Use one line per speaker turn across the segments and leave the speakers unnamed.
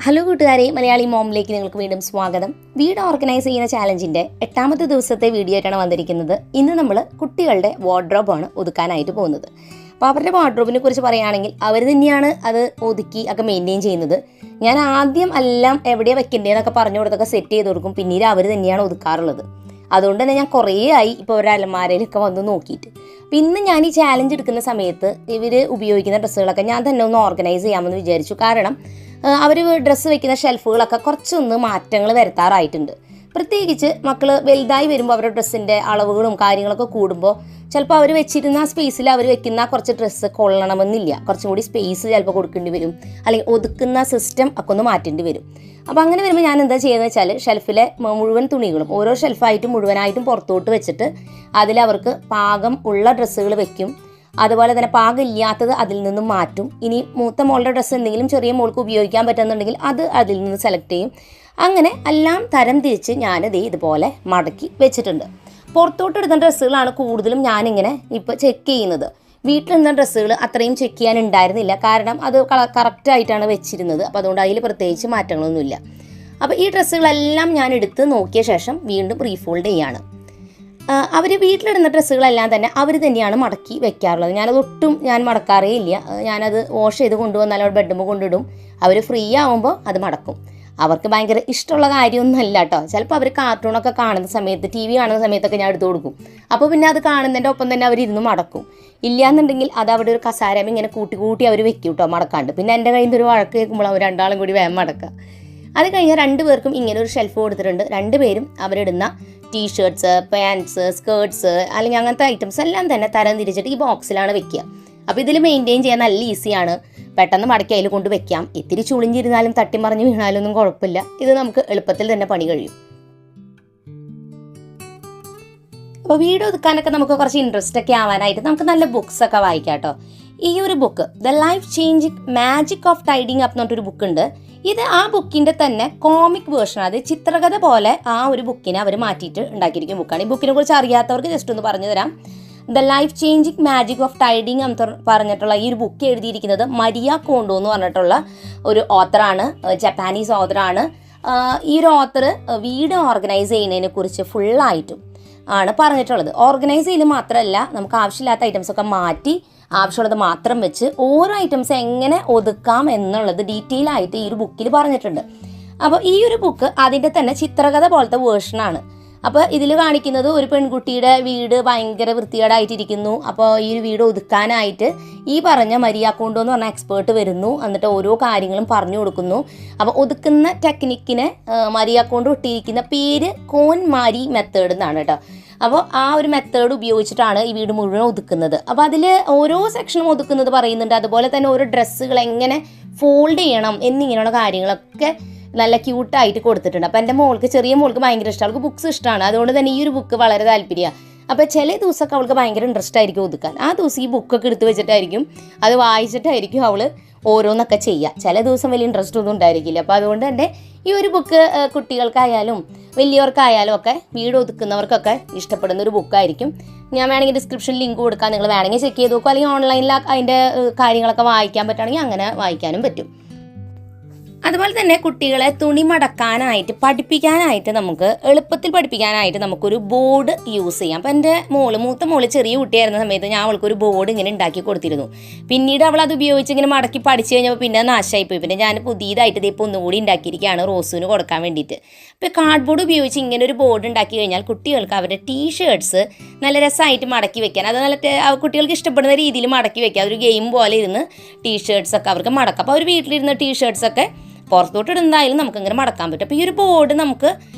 Hello കൂട്ടുകാരെ, മലയാളി മോമിലേക്ക് നിങ്ങൾക്ക് വീണ്ടും സ്വാഗതം. വീട് ഓർഗനൈസ് ചെയ്യുന്ന ചാലഞ്ചിൻ്റെ 8ാമത്തെ ദിവസത്തെ വീഡിയോ ആയിട്ടാണ് വന്നിരിക്കുന്നത്. ഇന്ന് നമ്മൾ കുട്ടികളുടെ വാർഡ്രോബാണ് ഒതുക്കാനായിട്ട് പോകുന്നത്. അപ്പോൾ അവരുടെ വാർഡ്രോബിനെ കുറിച്ച് പറയുകയാണെങ്കിൽ അവർ തന്നെയാണ് അത് ഒതുക്കി ഒക്കെ മെയിൻറ്റെയിൻ ചെയ്യുന്നത്. ഞാൻ ആദ്യം എല്ലാം എവിടെയാണ് വെക്കേണ്ടതെന്നൊക്കെ പറഞ്ഞു കൊടുത്തൊക്കെ സെറ്റ് ചെയ്ത് കൊടുക്കും. പിന്നീട് അവർ തന്നെയാണ് ഒതുക്കാറുള്ളത്. അതുകൊണ്ട് തന്നെ ഞാൻ കുറേ ആയി ഇപ്പോൾ ഒരു അലമാരയിലൊക്കെ വന്ന് നോക്കിയിട്ട്. അപ്പോൾ ഇന്ന് ഞാൻ ഈ ചാലഞ്ച് എടുക്കുന്ന സമയത്ത് ഇവർ ഉപയോഗിക്കുന്ന ഡ്രസ്സുകളൊക്കെ ഞാൻ തന്നെ ഒന്ന് ഓർഗനൈസ് ചെയ്യാമെന്ന് വിചാരിച്ചു. കാരണം അവർ ഡ്രസ്സ് വെക്കുന്ന ഷെൽഫുകളൊക്കെ കുറച്ചൊന്ന് മാറ്റങ്ങൾ വരുത്താറായിട്ടുണ്ട്. പ്രത്യേകിച്ച് മക്കൾ വലുതായി വരുമ്പോൾ അവരുടെ ഡ്രസ്സിൻ്റെ അളവുകളും കാര്യങ്ങളൊക്കെ കൂടുമ്പോൾ ചിലപ്പോൾ അവർ വെച്ചിരുന്ന സ്പേസിൽ അവർ വെക്കുന്ന കുറച്ച് ഡ്രസ്സ് കൊള്ളണമെന്നില്ല. കുറച്ചും കൂടി സ്പേസ് ചിലപ്പോൾ കൊടുക്കേണ്ടി വരും, അല്ലെങ്കിൽ ഒതുക്കുന്ന സിസ്റ്റം ഒക്കെ ഒന്ന് മാറ്റേണ്ടി വരും. അപ്പോൾ അങ്ങനെ വരുമ്പോൾ ഞാൻ എന്താ ചെയ്യുന്നത് വെച്ചാൽ ഷെൽഫിലെ മുഴുവൻ തുണികളും ഓരോ ഷെൽഫായിട്ടും മുഴുവനായിട്ടും പുറത്തോട്ട് വെച്ചിട്ട് അതിലവർക്ക് പാകം ഉള്ള ഡ്രസ്സുകൾ വെക്കും. അതുപോലെ തന്നെ പാകമില്ലാത്തത് അതിൽ നിന്നും മാറ്റും. ഇനി മൂത്ത മോളുടെ ഡ്രസ്സ് എന്തെങ്കിലും ചെറിയ മോൾക്ക് ഉപയോഗിക്കാൻ പറ്റുന്നുണ്ടെങ്കിൽ അത് അതിൽ നിന്ന് സെലക്ട് ചെയ്യും. അങ്ങനെ എല്ലാം തരം തിരിച്ച് ഞാനത് ഇതുപോലെ മടക്കി വെച്ചിട്ടുണ്ട്. പുറത്തോട്ട് എടുക്കുന്ന ഡ്രസ്സുകളാണ് കൂടുതലും ഞാനിങ്ങനെ ഇപ്പോൾ ചെക്ക് ചെയ്യുന്നത്. വീട്ടിലിരുന്ന ഡ്രസ്സുകൾ അത്രയും ചെക്ക് ചെയ്യാൻ ഉണ്ടായിരുന്നില്ല. കാരണം അത് കറക്റ്റായിട്ടാണ് വെച്ചിരുന്നത്. അപ്പോൾ അതുകൊണ്ട് അതിൽ പ്രത്യേകിച്ച് മാറ്റങ്ങളൊന്നുമില്ല. അപ്പോൾ ഈ ഡ്രസ്സുകളെല്ലാം ഞാൻ എടുത്ത് നോക്കിയ ശേഷം വീണ്ടും റീഫോൾഡ് ചെയ്യാണ്. അവർ വീട്ടിലിടുന്ന ഡ്രസ്സുകളെല്ലാം തന്നെ അവർ തന്നെയാണ് മടക്കി വെക്കാറുള്ളത്. ഞാനതൊട്ടും ഞാൻ മടക്കാറേ ഇല്ല. ഞാനത് വാഷ് ചെയ്ത് കൊണ്ടുവന്നാൽ അവിടെ ബെഡ്റൂമിൽ കൊണ്ടിടും. അവർ ഫ്രീ ആവുമ്പോൾ അത് മടക്കും. അവർക്ക് ഭയങ്കര ഇഷ്ടമുള്ള കാര്യമൊന്നുമല്ല കേട്ടോ. ചിലപ്പോൾ അവർ കാർട്ടൂണൊക്കെ കാണുന്ന സമയത്ത്, TV കാണുന്ന സമയത്തൊക്കെ ഞാൻ എടുത്ത് കൊടുക്കും. അപ്പോൾ പിന്നെ അത് കാണുന്നതിൻ്റെ ഒപ്പം തന്നെ അവരിരുന്ന് മടക്കും. ഇല്ലയെന്നുണ്ടെങ്കിൽ അത് അവിടെ ഒരു കസാരമ ഇങ്ങനെ കൂട്ടി അവർ വെക്കും കേട്ടോ മടക്കാണ്ട്. പിന്നെ എൻ്റെ കയ്യിൽ നിന്ന് ഒരു വഴക്ക് കേൾക്കുമ്പോൾ അവർ രണ്ടാളും കൂടി വേഗം മടക്കുക. അത് കഴിഞ്ഞാൽ 2 പേർക്കും ഇങ്ങനെ ഒരു ഷെൽഫ് കൊടുത്തിട്ടുണ്ട്. 2 പേരും അവരിടുന്ന ടീഷർട്ട്സ്, പാൻറ്റ്സ്, സ്കേർട്ട്സ് അല്ലെങ്കിൽ അങ്ങനത്തെ ഐറ്റംസ് എല്ലാം തന്നെ തരം തിരിച്ചിട്ട് ഈ ബോക്സിലാണ് വെക്കുക. അപ്പോൾ ഇതിൽ മെയിൻറ്റെയിൻ ചെയ്യാൻ നല്ല ഈസിയാണ്. പെട്ടെന്ന് മടക്കി അതിൽ കൊണ്ട് വെക്കാം. ഇത്തിരി ചുളിഞ്ഞിരുന്നാലും തട്ടിമറിഞ്ഞ് വീണാലും ഒന്നും കുഴപ്പമില്ല. ഇത് നമുക്ക് എളുപ്പത്തിൽ തന്നെ പണി കഴിയും. അപ്പോൾ വീട് ഒതുക്കാനൊക്കെ നമുക്ക് കുറച്ച് ഇൻട്രസ്റ്റ് ഒക്കെ ആവാനായിട്ട് നമുക്ക് നല്ല ബുക്സ് ഒക്കെ വായിക്കാം കേട്ടോ. ഈ ഒരു book the life changing magic of tiding up എന്ന് പറഞ്ഞിട്ടൊരു ബുക്കുണ്ട്. ഇത് ആ ബുക്കിൻ്റെ തന്നെ കോമിക് വേർഷൻ, അത് ചിത്രകഥ പോലെ ആ ഒരു ബുക്കിനെ അവർ മാറ്റിയിട്ട് ഉണ്ടാക്കിയിരിക്കുന്ന ബുക്കാണ്. ഈ ബുക്കിനെ കുറിച്ച് അറിയാത്തവർക്ക് ജസ്റ്റ് ഒന്ന് പറഞ്ഞു തരാം. The life changing magic of tiding എന്ന് പറഞ്ഞിട്ടുള്ള ഈ ഒരു ബുക്ക് എഴുതിയിരിക്കുന്നത് മരിയ കോണ്ടോ എന്ന് പറഞ്ഞിട്ടുള്ള ഒരു ഓത്തറാണ്, ജപ്പാനീസ് ഓത്തറാണ്. ഈ ഒരു ഓത്തർ വീട് ഓർഗനൈസ് ചെയ്യുന്നതിനെ കുറിച്ച് ഫുള്ളായിട്ടും ആണ് പറഞ്ഞിട്ടുള്ളത്. ഓർഗനൈസ് ചെയ്ത് മാത്രമല്ല, നമുക്ക് ആവശ്യമില്ലാത്ത ഐറ്റംസൊക്കെ മാറ്റി ആവശ്യമുള്ളത് മാത്രം വെച്ച് ഓരോ ഐറ്റംസ് എങ്ങനെ ഒതുക്കാം എന്നുള്ളത് ഡീറ്റെയിൽ ആയിട്ട് ഈ ഒരു ബുക്കിൽ പറഞ്ഞിട്ടുണ്ട്. അപ്പോൾ ഈ ഒരു ബുക്ക് അതിൻ്റെ തന്നെ ചിത്രകഥ പോലത്തെ വേർഷനാണ്. അപ്പോൾ ഇതിൽ കാണിക്കുന്നത് ഒരു പെൺകുട്ടിയുടെ വീട് ഭയങ്കര വൃത്തികേടായിട്ടിരിക്കുന്നു. അപ്പോൾ ഈ ഒരു വീട് ഒതുക്കാനായിട്ട് ഈ പറഞ്ഞ മരിയ കോണ്ടോ എന്ന് പറഞ്ഞ എക്സ്പേർട്ട് വരുന്നു. എന്നിട്ട് ഓരോ കാര്യങ്ങളും പറഞ്ഞു കൊടുക്കുന്നു. അപ്പോൾ ഒതുക്കുന്ന ടെക്നിക്കിന് മരിയ കോണ്ടോ ഇട്ടിരിക്കുന്ന പേര് കോൻ മാരി മെത്തേഡ് എന്നാണ് കേട്ടോ. അപ്പോൾ ആ ഒരു മെത്തേഡ് ഉപയോഗിച്ചിട്ടാണ് ഈ വീട് മുഴുവൻ ഒതുക്കുന്നത്. അപ്പോൾ അതിൽ ഓരോ സെക്ഷനും ഒതുക്കുന്നത് പറയുന്നുണ്ട്. അതുപോലെ തന്നെ ഓരോ ഡ്രസ്സുകൾ എങ്ങനെ ഫോൾഡ് ചെയ്യണം എന്നിങ്ങനെയുള്ള കാര്യങ്ങളൊക്കെ നല്ല ക്യൂട്ടായിട്ട് കൊടുത്തിട്ടുണ്ട്. അപ്പോൾ എൻ്റെ മോൾക്ക്, ചെറിയ മോൾക്ക് ഭയങ്കര ഇഷ്ടമാണ്. അവൾക്ക് ബുക്സ് ഇഷ്ടമാണ്. അതുകൊണ്ട് തന്നെ ഈ ഒരു ബുക്ക് വളരെ താല്പര്യമാണ്. അപ്പോൾ ചില ദിവസമൊക്കെ അവൾക്ക് ഭയങ്കര ഇൻട്രസ്റ്റ് ആയിരിക്കും ഒതുക്കാൻ. ആ ദിവസം ഈ ബുക്കൊക്കെ എടുത്ത് വെച്ചിട്ടായിരിക്കും, അത് വായിച്ചിട്ടായിരിക്കും അവൾ ഓരോന്നൊക്കെ ചെയ്യുക. ചില ദിവസം വലിയ ഇൻട്രസ്റ്റ് ഒന്നും ഉണ്ടായിരിക്കില്ല. അപ്പോൾ അതുകൊണ്ട് തന്നെ ഈ ഒരു ബുക്ക് കുട്ടികൾക്കായാലും വലിയവർക്കായാലും ഒക്കെ വീട് ഒതുക്കുന്നവർക്കൊക്കെ ഇഷ്ടപ്പെടുന്ന ഒരു ബുക്കായിരിക്കും. ഞാൻ വേണമെങ്കിൽ ഡിസ്ക്രിപ്ഷനിൽ ലിങ്ക് കൊടുക്കാം. നിങ്ങൾ വേണമെങ്കിൽ ചെക്ക് ചെയ്ത് നോക്കുക. അല്ലെങ്കിൽ ഓൺലൈനിൽ അതിൻ്റെ കാര്യങ്ങളൊക്കെ വായിക്കാൻ പറ്റുകയാണെങ്കിൽ അങ്ങനെ വായിക്കാനും പറ്റും. അതുപോലെ തന്നെ കുട്ടികളെ തുണി മടക്കാനായിട്ട് പഠിപ്പിക്കാനായിട്ട് നമുക്ക് എളുപ്പത്തിൽ പഠിപ്പിക്കാനായിട്ട് നമുക്കൊരു ബോർഡ് യൂസ് ചെയ്യാം. അപ്പോൾ എൻ്റെ മൂത്ത മോള് ചെറിയ കുട്ടിയായിരുന്ന സമയത്ത് ഞാൻ അവൾക്കൊരു ബോർഡ് ഇങ്ങനെ ഉണ്ടാക്കി കൊടുത്തിരുന്നു. പിന്നീട് അവൾ അത് ഉപയോഗിച്ച് ഇങ്ങനെ മടക്കി പഠിച്ചു കഴിഞ്ഞപ്പോൾ പിന്നെ നാശമായിപ്പോയി. പിന്നെ ഞാൻ പുതിയതായിട്ട് ഇപ്പോൾ ഒന്നുകൂടി ഉണ്ടാക്കിയിരിക്കുകയാണ് റോസുവിന് കൊടുക്കാൻ വേണ്ടിയിട്ട്. ഇപ്പോൾ കാർഡ്ബോർഡ് ഉപയോഗിച്ച് ഇങ്ങനെ ഒരു ബോർഡ് ഉണ്ടാക്കി കഴിഞ്ഞാൽ കുട്ടികൾക്ക് അവരുടെ ടീഷർട്ട്സ് നല്ല രസമായിട്ട് മടക്കി വെക്കാൻ, അത് നല്ല കുട്ടികൾക്ക് ഇഷ്ടപ്പെടുന്ന രീതിയിൽ മടക്കി വെക്കുക. അതൊരു ഗെയിം പോലെ ഇരുന്ന് ടീഷർട്ട്സൊക്കെ അവർക്ക് മടക്കാം. അപ്പോൾ അവർ വീട്ടിലിരുന്ന ടീഷർട്ട്സൊക്കെ പുറത്തോട്ട് ഇടുന്നതായാലും നമുക്കിങ്ങനെ മടക്കാൻ പറ്റും. അപ്പോൾ ഈ ഒരു ബോർഡ് നമുക്ക്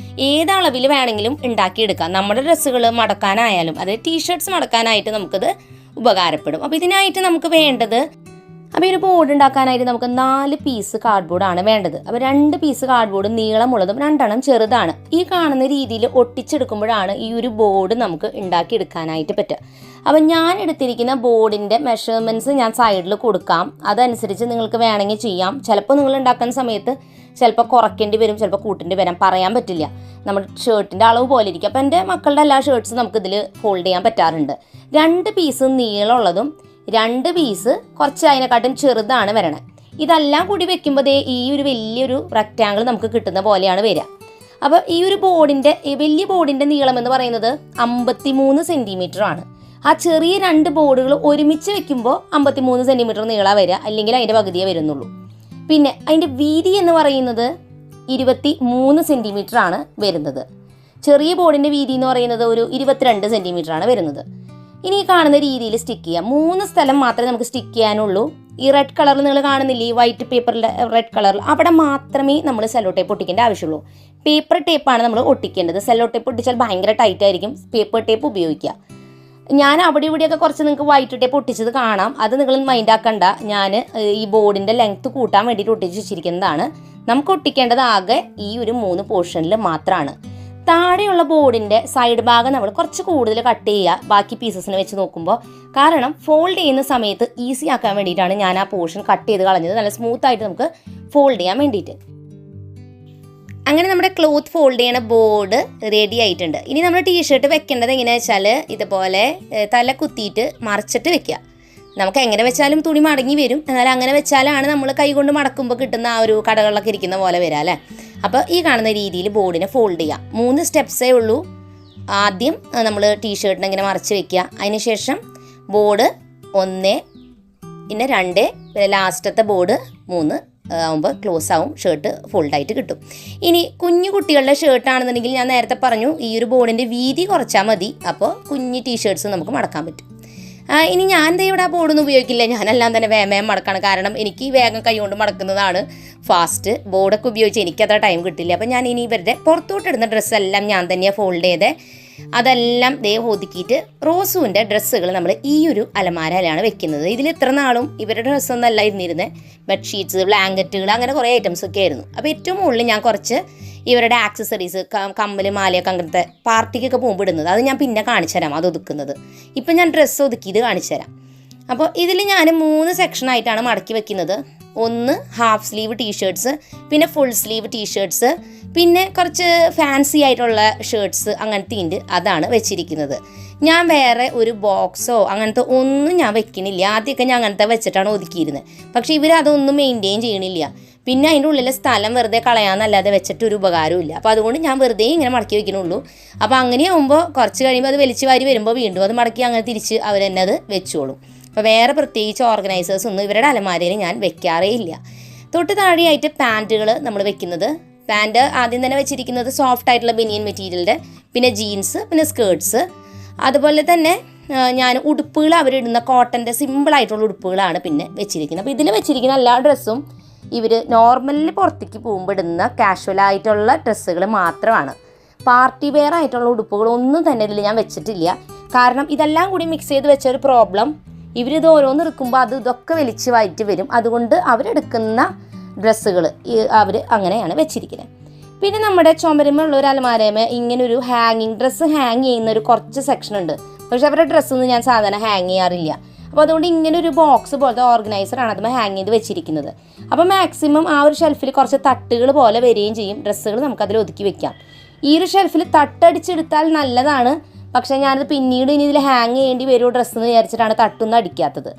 ഏത് അളവിൽ വേണമെങ്കിലും ഉണ്ടാക്കിയെടുക്കാം. നമ്മുടെ ഡ്രസ്സുകൾ മടക്കാനായാലും അതായത് ടീഷർട്ട്സ് മടക്കാനായിട്ട് നമുക്കത് ഉപകാരപ്പെടും. അപ്പോൾ ഇതിനായിട്ട് നമുക്ക് വേണ്ടത്, അപ്പോൾ ഈ ഒരു ബോർഡ് ഉണ്ടാക്കാനായിട്ട് നമുക്ക് 4 പീസ് കാർഡ്ബോർഡാണ് വേണ്ടത്. അപ്പോൾ 2 പീസ് കാർഡ്ബോർഡ് നീളമുള്ളതും 2 ചെറുതാണ്. ഈ കാണുന്ന രീതിയിൽ ഒട്ടിച്ചെടുക്കുമ്പോഴാണ് ഈ ഒരു ബോർഡ് നമുക്ക് ഉണ്ടാക്കിയെടുക്കാനായിട്ട് പറ്റുക. അപ്പോൾ ഞാൻ എടുത്തിരിക്കുന്ന ബോർഡിൻ്റെ മെഷർമെൻറ്റ്സ് ഞാൻ സൈഡിൽ കൊടുക്കാം. അതനുസരിച്ച് നിങ്ങൾക്ക് വേണമെങ്കിൽ ചെയ്യാം. ചിലപ്പോൾ നിങ്ങൾ ഉണ്ടാക്കുന്ന സമയത്ത് ചിലപ്പോൾ കുറയ്ക്കേണ്ടി വരും, ചിലപ്പോൾ കൂട്ടേണ്ടി വരാം, പറയാൻ പറ്റില്ല. നമ്മുടെ ഷർട്ടിൻ്റെ അളവ് പോലെ ഇരിക്കും. അപ്പോൾ എൻ്റെ മക്കളുടെ എല്ലാ ഷർട്ട്സും നമുക്കിതിൽ ഫോൾഡ് ചെയ്യാൻ പറ്റാറുണ്ട്. 2 പീസ് നീളമുള്ളതും 2 പീസ് കുറച്ച് അതിനെക്കാട്ടും ചെറുതാണ് വരണേ. ഇതെല്ലാം കൂടി വെക്കുമ്പോൾ ഈ ഒരു വലിയൊരു റെക്റ്റാങ്കിൾ നമുക്ക് കിട്ടുന്ന പോലെയാണ് വരിക. അപ്പോൾ ഈ ഒരു ബോർഡിൻ്റെ വലിയ ബോർഡിൻ്റെ നീളം എന്ന് പറയുന്നത് 53 സെൻറ്റിമീറ്റർ ആണ്. ആ ചെറിയ 2 ബോർഡുകൾ ഒരുമിച്ച് വെക്കുമ്പോൾ 53 സെൻറ്റിമീറ്റർ നീളമാണ് വരിക, അല്ലെങ്കിൽ അതിൻ്റെ പകുതിയേ വരുന്നുള്ളൂ. പിന്നെ അതിൻ്റെ വീതി എന്ന് പറയുന്നത് 23 സെൻറ്റിമീറ്റർ ആണ് വരുന്നത്. ചെറിയ ബോർഡിൻ്റെ വീതി എന്ന് പറയുന്നത് ഒരു 22 സെൻറ്റിമീറ്റർ ആണ് വരുന്നത്. ഇനി ഈ കാണുന്ന രീതിയിൽ സ്റ്റിക്ക് ചെയ്യാം. 3 സ്ഥലം മാത്രമേ നമുക്ക് സ്റ്റിക്ക് ചെയ്യാനുള്ളൂ. ഈ റെഡ് കളറിൽ നിങ്ങൾ കാണുന്നില്ലേ, ഈ വൈറ്റ് പേപ്പറിൻ്റെ റെഡ് കളറിൽ, അവിടെ മാത്രമേ നമ്മൾ സെല്ലോ ടേപ്പ് ഒട്ടിക്കേണ്ട ആവശ്യമുള്ളൂ. പേപ്പർ ടേപ്പാണ് നമ്മൾ ഒട്ടിക്കേണ്ടത്. സെല്ലോ ടേപ്പ് ഒട്ടിച്ചാൽ ഭയങ്കര ടൈറ്റ് ആയിരിക്കും. പേപ്പർ ടേപ്പ് ഉപയോഗിക്കുക. ഞാൻ അവിടെ ഇവിടെയൊക്കെ കുറച്ച് നിങ്ങൾക്ക് വൈറ്റ് ടേപ്പ് ഒട്ടിച്ചത് കാണാം. അത് നിങ്ങൾ മൈൻഡ് ആക്കണ്ട. ഞാൻ ഈ ബോർഡിൻ്റെ ലെങ്ത്ത് കൂട്ടാൻ വേണ്ടിയിട്ട് ഒട്ടിച്ച് വെച്ചിരിക്കുന്നതാണ്. നമുക്ക് ഒട്ടിക്കേണ്ടത് ആകെ ഈ ഒരു 3 പോർഷനിൽ മാത്രമാണ്. താഴെയുള്ള ബോർഡിൻ്റെ സൈഡ് ഭാഗം നമ്മൾ കുറച്ച് കൂടുതൽ കട്ട് ചെയ്യുക ബാക്കി പീസസിനെ വെച്ച് നോക്കുമ്പോൾ. കാരണം ഫോൾഡ് ചെയ്യുന്ന സമയത്ത് ഈസി ആക്കാൻ വേണ്ടിയിട്ടാണ് ഞാൻ ആ പോർഷൻ കട്ട് ചെയ്ത് കളഞ്ഞത്, നല്ല സ്മൂത്തായിട്ട് നമുക്ക് ഫോൾഡ് ചെയ്യാൻ വേണ്ടിയിട്ട്. അങ്ങനെ നമ്മുടെ ക്ലോത്ത് ഫോൾഡ് ചെയ്യണ ബോർഡ് റെഡി ആയിട്ടുണ്ട്. ഇനി നമ്മൾ ടീഷർട്ട് വെക്കേണ്ടത് എങ്ങനെയാണെന്ന് വെച്ചാൽ ഇതുപോലെ തല കുത്തിയിട്ട് മറിച്ചിട്ട് വെക്കുക. നമുക്ക് എങ്ങനെ വെച്ചാലും തുണി മടങ്ങി വരും. എന്നാൽ അങ്ങനെ വെച്ചാലാണ് നമ്മൾ കൈ കൊണ്ട് മടക്കുമ്പോൾ കിട്ടുന്ന ആ ഒരു കടകളിലൊക്കെ ഇരിക്കുന്ന പോലെ വരാം അല്ലേ. അപ്പോൾ ഈ കാണുന്ന രീതിയിൽ ബോർഡിനെ ഫോൾഡ് ചെയ്യാം. 3 സ്റ്റെപ്സേ ഉള്ളൂ. ആദ്യം നമ്മൾ ടീഷർട്ടിനെ ഇങ്ങനെ മറിച്ച് വെക്കുക. അതിനുശേഷം ബോർഡ് 1, പിന്നെ 2, ലാസ്റ്റത്തെ ബോർഡ് 3 ആകുമ്പോൾ ക്ലോസ് ആവും. ഷർട്ട് ഫോൾഡായിട്ട് കിട്ടും. ഇനി കുഞ്ഞു കുട്ടികളുടെ ഷർട്ടാണെന്നുണ്ടെങ്കിൽ ഞാൻ നേരത്തെ പറഞ്ഞു ഈ ഒരു ബോർഡിൻ്റെ വീതി കുറച്ചാൽ മതി. അപ്പോൾ കുഞ്ഞു ടീഷർട്ട്സ് നമുക്ക് മടക്കാൻ പറ്റും. ഇനി ഞാൻ ഇവിടെ ആ ബോർഡൊന്നും ഉപയോഗിക്കില്ല. ഞാനെല്ലാം തന്നെ വേഗം മടക്കാണ്. കാരണം എനിക്ക് വേഗം കൈ കൊണ്ട് മടക്കുന്നതാണ് ഫാസ്റ്റ്. ബോർഡൊക്കെ ഉപയോഗിച്ച് എനിക്കത്ര ടൈം കിട്ടില്ല. അപ്പോൾ ഞാൻ ഇനി ഇവരുടെ പുറത്തോട്ടിടുന്ന ഡ്രസ്സെല്ലാം ഞാൻ തന്നെയാണ് ഫോൾഡ് ചെയ്ത് അതെല്ലാം ഒതുക്കിയിട്ട് റോസുവിൻ്റെ ഡ്രസ്സുകൾ നമ്മൾ ഈ ഒരു അലമാരയിലാണ് വെക്കുന്നത്. ഇതിൽ ഇത്ര നാളും ഇവരുടെ ഡ്രസ്സൊന്നല്ല ഇരുന്നിരുന്നത്. ബെഡ്ഷീറ്റ്സ്, ബ്ലാങ്കറ്റുകൾ, അങ്ങനെ കുറേ ഐറ്റംസ് ഒക്കെ ആയിരുന്നു. അപ്പോൾ ഏറ്റവും മുകളിൽ ഞാൻ കുറച്ച് ഇവരുടെ ആക്സസറീസ്, കമ്മൽ, മാലയൊക്കെ അങ്ങനത്തെ പാർട്ടിക്കൊക്കെ പോകുമ്പോൾ ഇടുന്നത്, അത് ഞാൻ പിന്നെ കാണിച്ചു തരാം. അത് ഒതുക്കുന്നത് ഇപ്പം ഞാൻ ഡ്രസ്സ് ഒതുക്കിയത് കാണിച്ചു തരാം. അപ്പോൾ ഇതിൽ ഞാൻ 3 സെക്ഷനായിട്ടാണ് മടക്കി വെക്കുന്നത്. 1 ഹാഫ് സ്ലീവ് ടീഷർട്ട്സ്, പിന്നെ ഫുൾ സ്ലീവ് ടീഷർട്ട്സ്, പിന്നെ കുറച്ച് ഫാൻസി ആയിട്ടുള്ള ഷർട്ട്സ്, അങ്ങനത്തെ ഉണ്ട്, അതാണ് വെച്ചിരിക്കുന്നത്. ഞാൻ വേറെ ഒരു ബോക്സോ അങ്ങനത്തെ ഒന്നും ഞാൻ വെക്കണില്ല. ആദ്യമൊക്കെ ഞാൻ അങ്ങനത്തെ വെച്ചിട്ടാണ് ഒതുക്കിയിരുന്നത്. പക്ഷേ ഇവരതൊന്നും മെയിൻറ്റെയിൻ ചെയ്യണില്ല. പിന്നെ അതിൻ്റെ ഉള്ളിലെ സ്ഥലം വെറുതെ കളയാമെന്നല്ലാതെ വെച്ചിട്ടൊരു ഉപകാരമില്ല. അപ്പോൾ അതുകൊണ്ട് ഞാൻ വെറുതെ ഇങ്ങനെ മടക്കി വെക്കണുള്ളൂ. അപ്പോൾ അങ്ങനെയാകുമ്പോൾ കുറച്ച് കഴിയുമ്പോൾ അത് വലിച്ചു വാരി വരുമ്പോൾ വീണ്ടും അത് മടക്കി അങ്ങനെ തിരിച്ച് അവർ തന്നെ അത് വെച്ചോളും. അപ്പോൾ വേറെ പ്രത്യേകിച്ച് ഓർഗനൈസേഴ്സ് ഒന്നും ഇവരുടെ അലമാരയിൽ ഞാൻ വെക്കാറേ ഇല്ല. തൊട്ട് താഴെയായിട്ട് പാൻറ്റുകൾ നമ്മൾ വെക്കുന്നത്. പാൻറ്റ് ആദ്യം തന്നെ വെച്ചിരിക്കുന്നത് സോഫ്റ്റ് ആയിട്ടുള്ള ബനിയൻ മെറ്റീരിയലിൻ്റെ, പിന്നെ ജീൻസ്, പിന്നെ സ്കേർട്ട്സ്. അതുപോലെ തന്നെ ഞാൻ ഉടുപ്പുകൾ അവരിടുന്ന കോട്ടൻ്റെ സിമ്പിളായിട്ടുള്ള ഉടുപ്പുകളാണ് പിന്നെ വെച്ചിരിക്കുന്നത്. അപ്പോൾ ഇതിൽ വെച്ചിരിക്കുന്ന എല്ലാ ഡ്രസ്സും ഇവർ നോർമലി പുറത്തേക്ക് പോകുമ്പോൾ ഇടുന്ന കാഷ്വലായിട്ടുള്ള ഡ്രസ്സുകൾ മാത്രമാണ്. പാർട്ടി വെയർ ആയിട്ടുള്ള ഉടുപ്പുകളൊന്നും തന്നെ ഇതിൽ ഞാൻ വെച്ചിട്ടില്ല. കാരണം ഇതെല്ലാം കൂടി മിക്സ് ചെയ്ത് വെച്ച ഒരു പ്രോബ്ലം, ഇവരിത് ഓരോന്ന് എടുക്കുമ്പോൾ ഇതൊക്കെ വലിച്ച് വായിട്ട് വരും. അതുകൊണ്ട് അവരെടുക്കുന്ന ഡ്രസ്സുകൾ അവർ അങ്ങനെയാണ് വെച്ചിരിക്കുന്നത്. പിന്നെ നമ്മുടെ ചുമരുമുള്ള ഒരു അലമാരമേ ഇങ്ങനൊരു ഡ്രസ്സ് ഹാങ് ചെയ്യുന്ന ഒരു കുറച്ച് സെക്ഷൻ ഉണ്ട്. പക്ഷെ അവരുടെ ഡ്രസ്സൊന്നും ഞാൻ സാധാരണ ഹാങ് ചെയ്യാറില്ല. അപ്പോൾ അതുകൊണ്ട് ഇങ്ങനെ ഒരു ബോക്സ് പോലത്തെ ഓർഗനൈസറാണ് അതുമ്പോൾ ഹാങ് ചെയ്ത് വെച്ചിരിക്കുന്നത്. അപ്പോൾ മാക്സിമം ആ ഒരു ഷെൽഫിൽ കുറച്ച് തട്ടുകൾ പോലെ വരികയും ചെയ്യും. ഡ്രസ്സുകൾ നമുക്കതിൽ ഒതുക്കി വെക്കാം. ഈ ഒരു ഷെൽഫിൽ തട്ടടിച്ചെടുത്താൽ നല്ലതാണ്. പക്ഷേ ഞാനത് പിന്നീട് ഇനി ഇതിൽ ഹാങ് ചെയ്യേണ്ടി വരുമോ ഡ്രസ്സെന്ന് വിചാരിച്ചിട്ടാണ് തട്ടൊന്നും അടിക്കാത്തത്.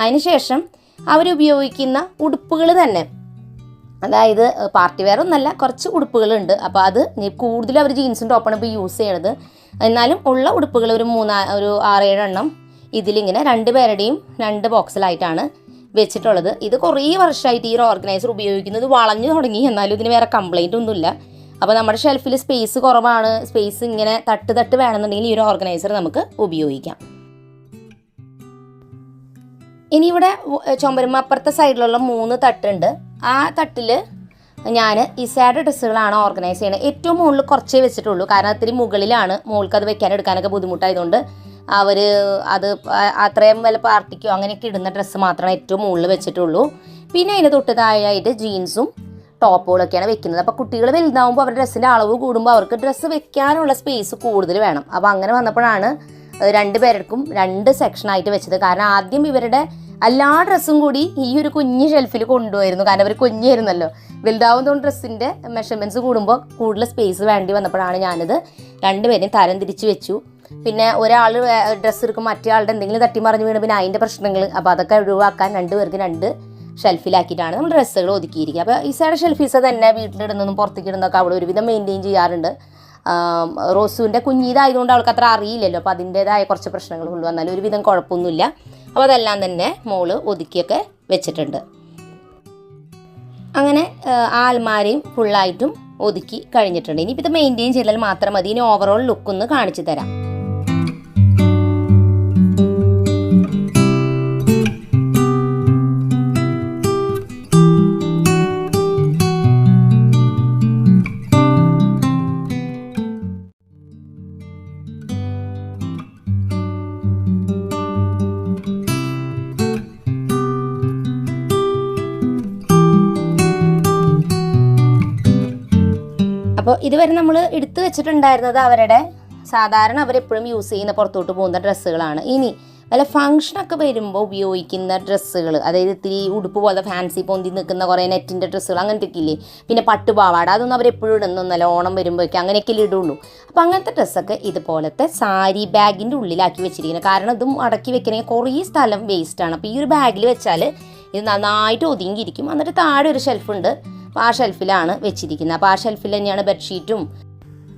അതിനുശേഷം അവരുപയോഗിക്കുന്ന ഉടുപ്പുകൾ തന്നെ, അതായത് പാർട്ടി വെയർ ഒന്നല്ല, കുറച്ച് ഉടുപ്പുകളുണ്ട്. അപ്പോൾ അത് കൂടുതലും അവർ ജീൻസും ടോപ്പാണ് ഇപ്പോൾ യൂസ് ചെയ്യണത്. എന്നാലും ഉള്ള ഉടുപ്പുകൾ ഒരു 6-7 എണ്ണം ഇതിലിങ്ങനെ 2 പേരുടെയും 2 ബോക്സിലായിട്ടാണ് വെച്ചിട്ടുള്ളത്. ഇത് കുറേ വർഷമായിട്ട് ഈ ഒരു ഓർഗനൈസർ ഉപയോഗിക്കുന്നത്. വളഞ്ഞു തുടങ്ങി, എന്നാലും ഇതിന് വേറെ കംപ്ലൈൻ്റ് ഒന്നുമില്ല. അപ്പോൾ നമ്മുടെ ഷെൽഫിൽ സ്പേസ് കുറവാണ്, സ്പേസ് ഇങ്ങനെ തട്ട് വേണമെന്നുണ്ടെങ്കിൽ ഈ ഒരു ഓർഗനൈസർ നമുക്ക് ഉപയോഗിക്കാം. ഇനി ഇവിടെ ചുമരുമ്മ അപ്പുറത്തെ സൈഡിലുള്ള 3 തട്ടുണ്ട്. ആ തട്ടിൽ ഞാൻ ഇസായുടെ ഡ്രസ്സുകളാണ് ഓർഗനൈസ് ചെയ്യണത്. ഏറ്റവും മുകളിൽ കുറച്ചേ വെച്ചിട്ടുള്ളൂ. കാരണം ഇത്തിരി മുകളിലാണ്, മുകൾക്ക് അത് എടുക്കാനൊക്കെ ബുദ്ധിമുട്ടായതുകൊണ്ട് അവർ അത് അത്രയും വല്ല പാർട്ടിക്കോ അങ്ങനെയൊക്കെ ഇടുന്ന ഡ്രസ്സ് മാത്രമേ ഏറ്റവും മുകളിൽ വെച്ചിട്ടുള്ളൂ. പിന്നെ അതിന് തൊട്ട് താഴെയായിട്ട് ജീൻസും ടോപ്പുകളൊക്കെയാണ് വെക്കുന്നത്. അപ്പോൾ കുട്ടികൾ വലുതാവുമ്പോൾ അവരുടെ ഡ്രസ്സിൻ്റെ അളവ് കൂടുമ്പോൾ അവർക്ക് ഡ്രസ്സ് വെക്കാനുള്ള സ്പേസ് കൂടുതൽ വേണം. അപ്പോൾ അങ്ങനെ വന്നപ്പോഴാണ് 2 പേർക്കും 2 സെക്ഷനായിട്ട് വെച്ചത്. കാരണം ആദ്യം ഇവരുടെ എല്ലാ ഡ്രസ്സും കൂടി ഈ ഒരു കുഞ്ഞ് ഷെൽഫിൽ കൊണ്ടുപോയിരുന്നു. കാരണം അവർ കുഞ്ഞായിരുന്നല്ലോ. വലുതാവുന്നതുകൊണ്ട് ഡ്രസ്സിൻ്റെ മെഷർമെൻറ്റ്സ് കൂടുമ്പോൾ കൂടുതൽ സ്പേസ് വേണ്ടി വന്നപ്പോഴാണ് ഞാനിത് 2 പേരെയും തരം തിരിച്ച് വെച്ചു. പിന്നെ ഒരാൾ ഡ്രസ്സ് എടുക്കും, മറ്റേ ആളുടെ എന്തെങ്കിലും തട്ടിമറിഞ്ഞ് വീണ് പിന്നെ അതിൻ്റെ പ്രശ്നങ്ങൾ. അപ്പോൾ അതൊക്കെ ഒഴിവാക്കാൻ 2 പേർക്ക് 2 ഷെൽഫിലാക്കിയിട്ടാണ് നമ്മൾ ഡ്രസ്സുകൾ ഒതുക്കിയിരിക്കുക. അപ്പോൾ ഇസയുടെ ഷെൽഫീസ് തന്നെ വീട്ടിലിടുന്നതും പുറത്തേക്ക് ഇടുന്നതൊക്കെ അവൾ ഒരുവിധം മെയിൻറ്റെയിൻ ചെയ്യാറുണ്ട്. റോസുവിൻ്റെ കുഞ്ഞിതായതുകൊണ്ട് അവൾക്ക് അത്ര അറിയില്ലല്ലോ, അപ്പോൾ അതിൻ്റേതായ കുറച്ച് പ്രശ്നങ്ങളുള്ളൂ. എന്നാലും ഒരുവിധം കുഴപ്പമൊന്നുമില്ല. അപ്പോൾ അതെല്ലാം തന്നെ മോള് ഒതുക്കിയൊക്കെ വെച്ചിട്ടുണ്ട്. അങ്ങനെ ആ അൽമാരയും ഫുള്ളായിട്ടും ഒതുക്കി കഴിഞ്ഞിട്ടുണ്ട്. ഇനിയിപ്പോൾ ഇത് മെയിൻറ്റെയിൻ ചെയ്താൽ മാത്രം മതി. ഇനി ഓവറോൾ ലുക്കൊന്ന് കാണിച്ചു തരാം. അപ്പോൾ ഇതുവരെ നമ്മൾ എടുത്തു വെച്ചിട്ടുണ്ടായിരുന്നത് അവരുടെ സാധാരണ അവരെപ്പോഴും യൂസ് ചെയ്യുന്ന പുറത്തോട്ട് പോകുന്ന ഡ്രസ്സുകളാണ്. ഇനി വല്ല ഫംഗ്ഷനൊക്കെ വരുമ്പോൾ ഉപയോഗിക്കുന്ന ഡ്രസ്സുകൾ, അതായത് ഇത്തിരി ഉടുപ്പ് പോലെ ഫാൻസി പൊന്തി നിൽക്കുന്ന കുറേ നെറ്റിൻ്റെ ഡ്രസ്സുകൾ അങ്ങനത്തെ ഒക്കെ ഇല്ലേ, പിന്നെ പട്ടുപാവാട, അതൊന്നും അവരെപ്പോഴും ഇടുന്നൊന്നല്ല, ഓണം വരുമ്പോഴേക്കും അങ്ങനെയൊക്കെ ഇടുള്ളൂ. അപ്പോൾ അങ്ങനത്തെ ഡ്രസ്സൊക്കെ ഇതുപോലത്തെ സാരി ബാഗിൻ്റെ ഉള്ളിലാക്കി വെച്ചിരിക്കുന്നത്. കാരണം ഇതും അടക്കി വെക്കണമെങ്കിൽ കുറേ സ്ഥലം വേസ്റ്റാണ്. അപ്പോൾ ഈ ഒരു ബാഗിൽ വെച്ചാൽ ഇത് നന്നായിട്ട് ഒതുങ്ങിയിരിക്കും. എന്നിട്ട് താഴെ ഒരു ഷെൽഫുണ്ട്, അപ്പോൾ ആ ഷെൽഫിലാണ് വെച്ചിരിക്കുന്നത്. അപ്പോൾ ആ ഷെൽഫിൽ തന്നെയാണ് ബെഡ്ഷീറ്റും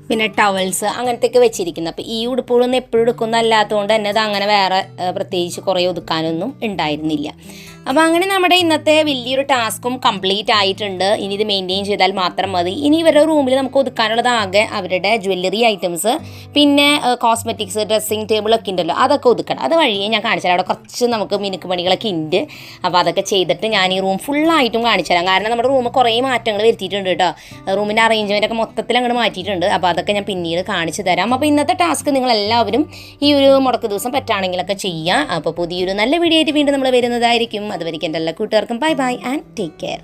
പിന്നെ ടവൽസ് അങ്ങനത്തെയൊക്കെ വെച്ചിരിക്കുന്നത്. അപ്പോൾ ഈ ഉടുപ്പുകളൊന്നും എപ്പോഴും എടുക്കുന്നതല്ലാത്തതുകൊണ്ട് തന്നെ അത് അങ്ങനെ വേറെ പ്രത്യേകിച്ച് കുറേ ഒതുക്കാനൊന്നും ഉണ്ടായിരുന്നില്ല. അപ്പോൾ അങ്ങനെ നമ്മുടെ ഇന്നത്തെ വലിയൊരു ടാസ്കും കംപ്ലീറ്റ് ആയിട്ടുണ്ട്. ഇനി ഇത് മെയിൻറ്റെയിൻ ചെയ്താൽ മാത്രം മതി. ഇനി ഇവരുടെ റൂമിൽ നമുക്ക് ഒതുക്കാനുള്ളത് ആകെ അവരുടെ ജ്വല്ലറി ഐറ്റംസ്, പിന്നെ കോസ്മെറ്റിക്സ്, ഡ്രസ്സിങ് ടേബിളൊക്കെ ഉണ്ടല്ലോ, അതൊക്കെ ഒതുക്കണം. അത് വഴിയേ ഞാൻ കാണിച്ചു തരാം. അവിടെ കുറച്ച് നമുക്ക് മിനുക്ക് പണികളൊക്കെ ഉണ്ട്. അപ്പോൾ അതൊക്കെ ചെയ്തിട്ട് ഞാൻ ഈ റൂം ഫുള്ളായിട്ടും കാണിച്ചു തരാം. കാരണം നമ്മുടെ റൂം കുറേ മാറ്റങ്ങൾ വരുത്തിയിട്ടുണ്ട് കേട്ടോ. റൂമിൻ്റെ അറേഞ്ച്മെൻ്റ് ഒക്കെ മൊത്തത്തിൽ അങ്ങോട്ട് മാറ്റിയിട്ടുണ്ട്. അപ്പോൾ അതൊക്കെ ഞാൻ പിന്നീട് കാണിച്ചു തരാം. അപ്പോൾ ഇന്നത്തെ ടാസ്ക് നിങ്ങളെല്ലാവരും ഈ ഒരു മുടക്ക് ദിവസം പറ്റുകയാണെങ്കിലൊക്കെ ചെയ്യുക. അപ്പോൾ പുതിയൊരു നല്ല വീഡിയോ ആയിട്ട് വീണ്ടും നമ്മൾ വരുന്നതായിരിക്കും. അതുവരെയ്ക്കും എൻ്റെ എല്ലാ കൂട്ടുകാർക്കും bye bye and take care.